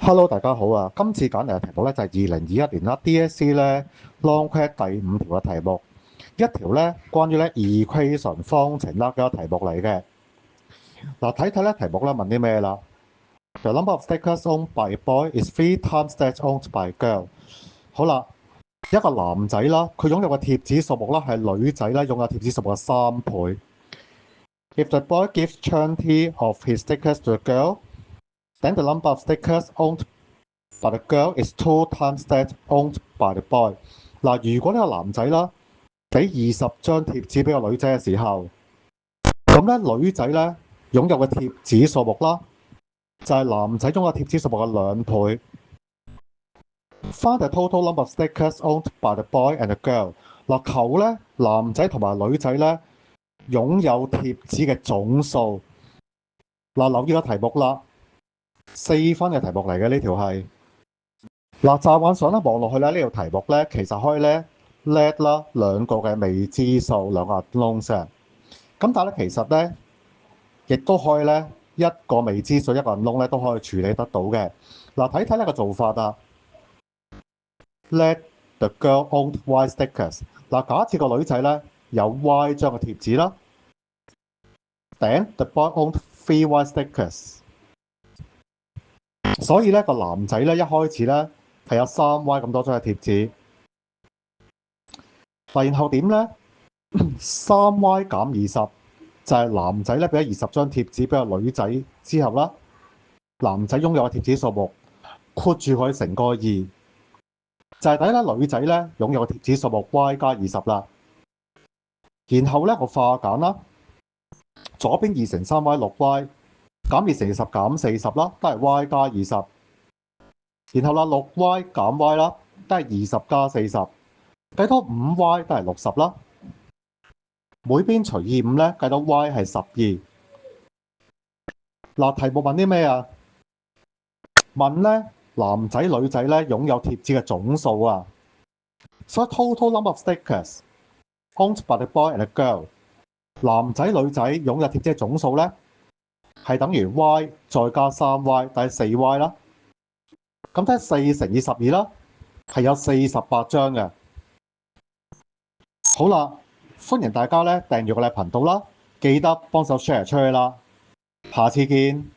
Hello，大家好啊！今次揀嚟嘅題目咧就係2021年啦，DSE 咧 Long Quest 第五條嘅題目，一條咧關於咧 equation 方程啦嘅題目嚟嘅。嗱，睇睇咧題目咧問啲咩啦？The number of stickers owned by boy is 3 times that owned by girl。好啦，一個男仔啦，佢擁有嘅貼紙數目啦係女仔咧擁有貼紙數目嘅3倍。If the boy gives 20 of his stickers to the girl, then the number of stickers owned But the girl is 2 times that owned by the boy。嗱，如果呢個男仔啦，俾20張貼紙俾個女仔嘅時候，咁咧女仔咧擁有嘅貼紙數目啦，就係男仔擁有貼紙數目嘅2倍。Find the total number of stickers owned by the boy and the girl。嗱，求咧男仔同埋女仔咧擁有貼紙嘅總數。嗱，留意個題目啦，4分嘅題目嚟嘅呢條係。嗱，乍眼上咧望落去咧，呢條題目咧其實可以咧 let 啦兩個嘅未知數兩個 unknowns。咁但係咧其實咧亦都可以咧一個未知數一個 unknown 咧都可以處理得到嘅。嗱，睇睇呢個做法啊。Let the girl own Y stickers。嗱，假設個女仔咧有 Y 張嘅貼紙啦。Then the boy owned 3Y stickers。所以咧個男仔咧一開始咧係有3Y 咁多張嘅貼紙。嗱，然後點咧？3Y 減20就係男仔咧俾咗20張貼紙俾個女仔之後啦，男仔擁有嘅貼紙數目括住佢乘個2，就係等於咧女仔咧擁有嘅貼紙數目 Y 加20啦。然後咧我化簡啦，左邊2乘3Y 6Y，減2乘20減40啦，都係 Y 加20。然後啦6Y 減 Y 啦，都係20加40，計多5Y 都係60啦。每邊除以5咧，計到 Y 係12。嗱，題目問啲咩啊？問咧男仔女仔咧擁有貼紙嘅總數啊。所以 total number of stickers owned by the boy and the girl， 男仔女仔擁有貼紙嘅總數咧係等於 Y 再加3Y， 等於4Y 啦。咁即係4乘以12啦，係有48張嘅。好啦，歡迎大家咧訂閱我哋頻道啦，記得幫手 share 出去啦。下次見。